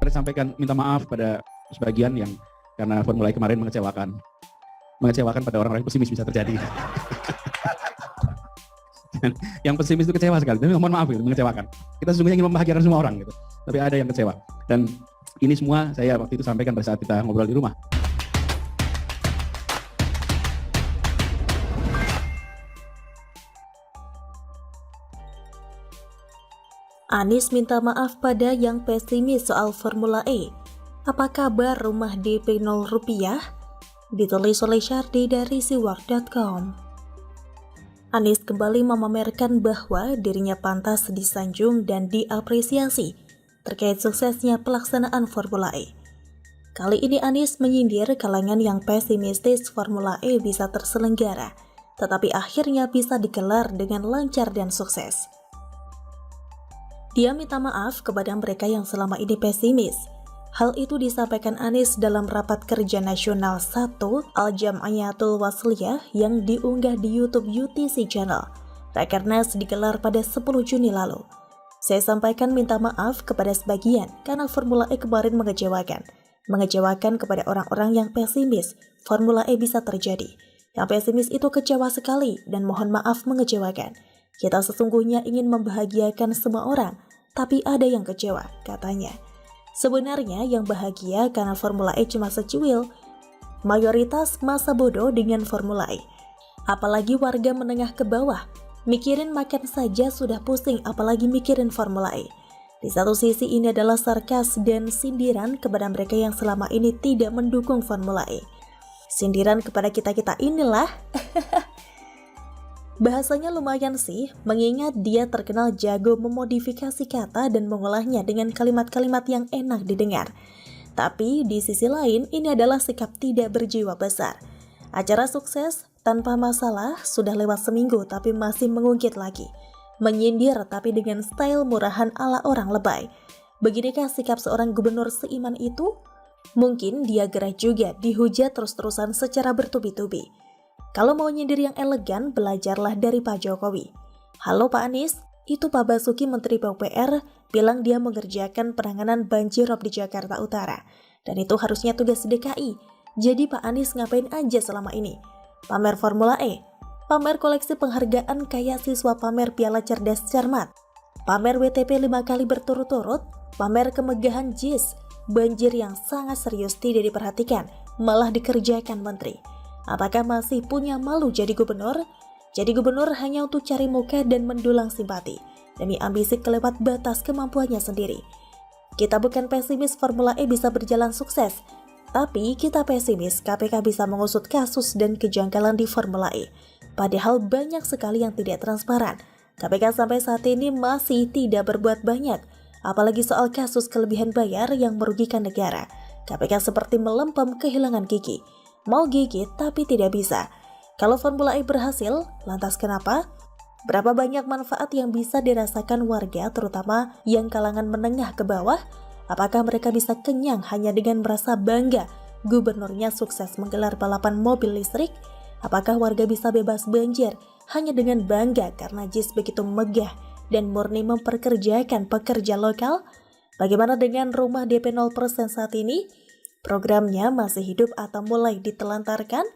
pada sampaikan minta maaf pada sebagian yang karena Formula E kemarin mengecewakan pada orang-orang yang pesimis bisa terjadi. Yang pesimis itu kecewa sekali, tapi mohon maaf gitu, mengecewakan. Kita sesungguhnya ingin membahagiakan semua orang gitu, tapi ada yang kecewa. Dan ini semua saya waktu itu sampaikan pada saat kita ngobrol di rumah. Anies minta maaf pada yang pesimis soal Formula E. Apa kabar rumah DP 0 rupiah? Ditulis oleh Syardi dari siwak.com. Anies kembali memamerkan bahwa dirinya pantas disanjung dan diapresiasi terkait suksesnya pelaksanaan Formula E. Kali ini Anies menyindir kalangan yang pesimistis Formula E bisa terselenggara, tetapi akhirnya bisa digelar dengan lancar dan sukses. Dia minta maaf kepada mereka yang selama ini pesimis. Hal itu disampaikan Anies dalam rapat kerja nasional 1 Al-Jam'iyatul Wasliyah yang diunggah di YouTube UTC Channel. Rakernas digelar pada 10 Juni lalu. Saya sampaikan minta maaf kepada sebagian karena Formula E kemarin mengecewakan. Mengecewakan kepada orang-orang yang pesimis Formula E bisa terjadi. Yang pesimis itu kecewa sekali dan mohon maaf mengecewakan. Kita sesungguhnya ingin membahagiakan semua orang, tapi ada yang kecewa, katanya. Sebenarnya yang bahagia karena Formula E cuma secuil. Mayoritas masa bodoh dengan Formula E. Apalagi warga menengah ke bawah. Mikirin makan saja sudah pusing, apalagi mikirin Formula E. Di satu sisi ini adalah sarkas dan sindiran kepada mereka yang selama ini tidak mendukung Formula E. Sindiran kepada kita-kita inilah. Bahasanya lumayan sih, mengingat dia terkenal jago memodifikasi kata dan mengolahnya dengan kalimat-kalimat yang enak didengar. Tapi di sisi lain, ini adalah sikap tidak berjiwa besar. Acara sukses tanpa masalah sudah lewat seminggu tapi masih mengungkit lagi. Menyindir tapi dengan style murahan ala orang lebay. Beginikah sikap seorang gubernur seiman itu? Mungkin dia gerah juga dihujat terus-terusan secara bertubi-tubi. Kalau mau nyindir yang elegan, belajarlah dari Pak Jokowi. Halo Pak Anies, itu Pak Basuki Menteri PUPR bilang dia mengerjakan penanganan banjirop di Jakarta Utara. Dan itu harusnya tugas DKI. Jadi Pak Anies ngapain aja selama ini? Pamer Formula E, pamer koleksi penghargaan kayak siswa pamer Piala Cerdas Cermat, pamer WTP 5 kali berturut-turut, pamer kemegahan JIS, banjir yang sangat serius tidak diperhatikan, malah dikerjakan menteri. Apakah masih punya malu jadi gubernur? Jadi gubernur hanya untuk cari muka dan mendulang simpati, demi ambisi kelewat batas kemampuannya sendiri. Kita bukan pesimis Formula E bisa berjalan sukses, tapi kita pesimis KPK bisa mengusut kasus dan kejanggalan di Formula E. Padahal banyak sekali yang tidak transparan. KPK sampai saat ini masih tidak berbuat banyak, apalagi soal kasus kelebihan bayar yang merugikan negara. KPK seperti melempem kehilangan gigi. Mau gigit tapi tidak bisa. Kalau Formula E berhasil, lantas kenapa? Berapa banyak manfaat yang bisa dirasakan warga, terutama yang kalangan menengah ke bawah? Apakah mereka bisa kenyang hanya dengan merasa bangga gubernurnya sukses menggelar balapan mobil listrik? Apakah warga bisa bebas banjir hanya dengan bangga karena JIS begitu megah dan murni memperkerjakan pekerja lokal? Bagaimana dengan rumah DP 0% saat ini? Programnya masih hidup atau mulai ditelantarkan?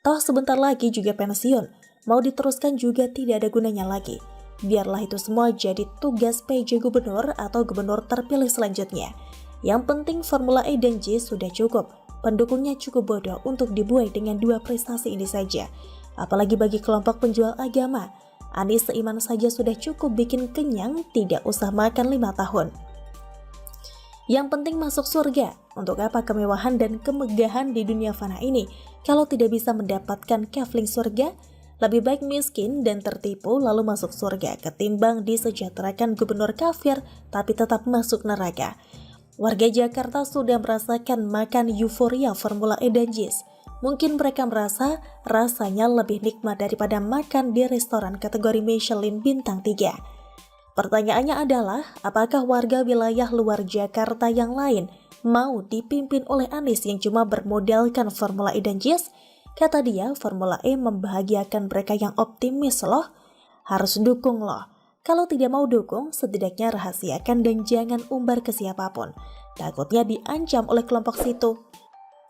Toh sebentar lagi juga pensiun, mau diteruskan juga tidak ada gunanya lagi. Biarlah itu semua jadi tugas PJ gubernur atau gubernur terpilih selanjutnya. Yang penting Formula E dan JIS sudah cukup, pendukungnya cukup bodoh untuk dibuai dengan dua prestasi ini saja. Apalagi bagi kelompok penjual agama, Anies seiman saja sudah cukup bikin kenyang, tidak usah makan 5 tahun. Yang penting masuk surga. Untuk apa kemewahan dan kemegahan di dunia fana ini kalau tidak bisa mendapatkan kafling surga? Lebih baik miskin dan tertipu lalu masuk surga ketimbang disejahterakan gubernur kafir tapi tetap masuk neraka. Warga Jakarta sudah merasakan makan euforia Formula E dan JIS. Mungkin mereka merasa rasanya lebih nikmat daripada makan di restoran kategori Michelin bintang 3. Pertanyaannya adalah, apakah warga wilayah luar Jakarta yang lain mau dipimpin oleh Anies yang cuma bermodalkan Formula E dan JIS? Kata dia, Formula E membahagiakan mereka yang optimis loh. Harus dukung loh. Kalau tidak mau dukung, setidaknya rahasiakan dan jangan umbar ke siapapun. takutnya diancam oleh kelompok situ.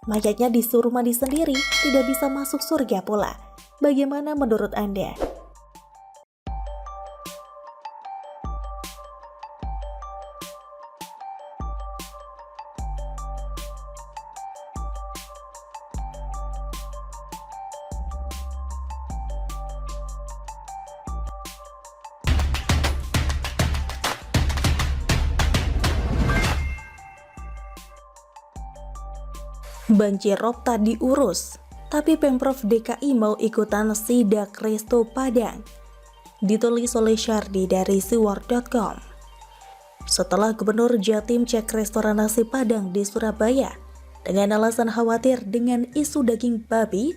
Mayatnya disuruh mandi sendiri, tidak bisa masuk surga pula. Bagaimana menurut Anda? Banjir rob tak diurus, tapi Pemprov DKI mau ikutan sidak resto Padang. Ditulis oleh Syardi dari siwar.com. Setelah Gubernur Jatim cek restoran nasi Padang di Surabaya dengan alasan khawatir dengan isu daging babi,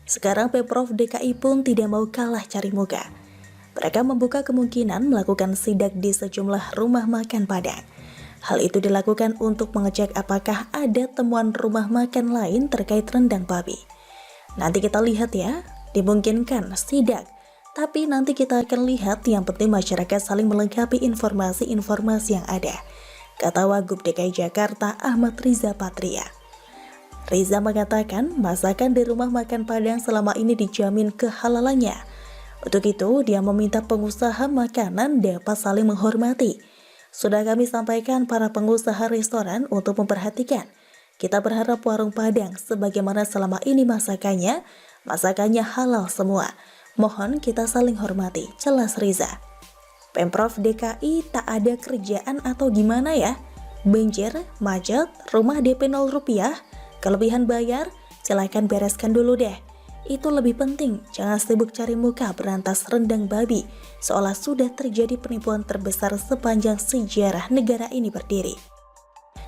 sekarang Pemprov DKI pun tidak mau kalah cari muka. Mereka membuka kemungkinan melakukan sidak di sejumlah rumah makan Padang. Hal itu dilakukan untuk mengecek apakah ada temuan rumah makan lain terkait rendang babi. Nanti kita lihat ya, dimungkinkan sidak. Tapi nanti kita akan lihat, yang penting masyarakat saling melengkapi informasi-informasi yang ada, kata Wagub DKI Jakarta Ahmad Riza Patria. Riza mengatakan masakan di rumah makan Padang selama ini dijamin kehalalannya. Untuk itu, dia meminta pengusaha makanan dapat saling menghormati. Sudah kami sampaikan para pengusaha restoran untuk memperhatikan. Kita berharap warung Padang sebagaimana selama ini masakannya halal semua. Mohon kita saling hormati, jelas Riza. Pemprov DKI tak ada kerjaan atau gimana ya? Banjir, macet, rumah DP 0 rupiah, kelebihan bayar, silakan bereskan dulu deh. Itu lebih penting, jangan sibuk cari muka berantas rendang babi, seolah sudah terjadi penipuan terbesar sepanjang sejarah negara ini berdiri.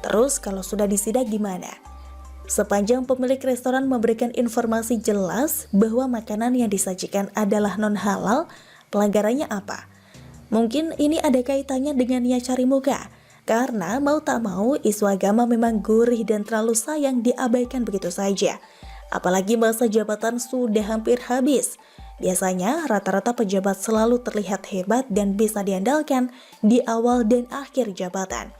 Terus kalau sudah disidak gimana? Sepanjang pemilik restoran memberikan informasi jelas bahwa makanan yang disajikan adalah non-halal, pelanggarannya apa? Mungkin ini ada kaitannya dengan niat cari muka, karena mau tak mau isu agama memang gurih dan terlalu sayang diabaikan begitu saja. Apalagi masa jabatan sudah hampir habis. Biasanya rata-rata pejabat selalu terlihat hebat dan bisa diandalkan di awal dan akhir jabatan.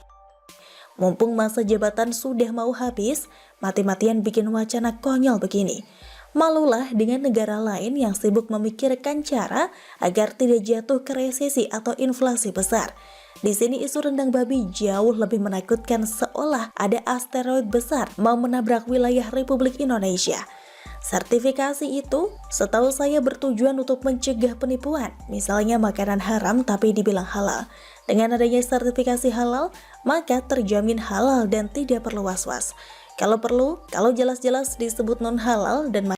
Mumpung masa jabatan sudah mau habis, mati-matian bikin wacana konyol begini. Malulah dengan negara lain yang sibuk memikirkan cara agar tidak jatuh ke resesi atau inflasi besar. Di sini isu rendang babi jauh lebih menakutkan, seolah ada asteroid besar mau menabrak wilayah Republik Indonesia. Sertifikasi itu setahu saya bertujuan untuk mencegah penipuan, misalnya makanan haram tapi dibilang halal. Dengan adanya sertifikasi halal, maka terjamin halal dan tidak perlu was-was. Kalau perlu, kalau jelas-jelas disebut non-halal dan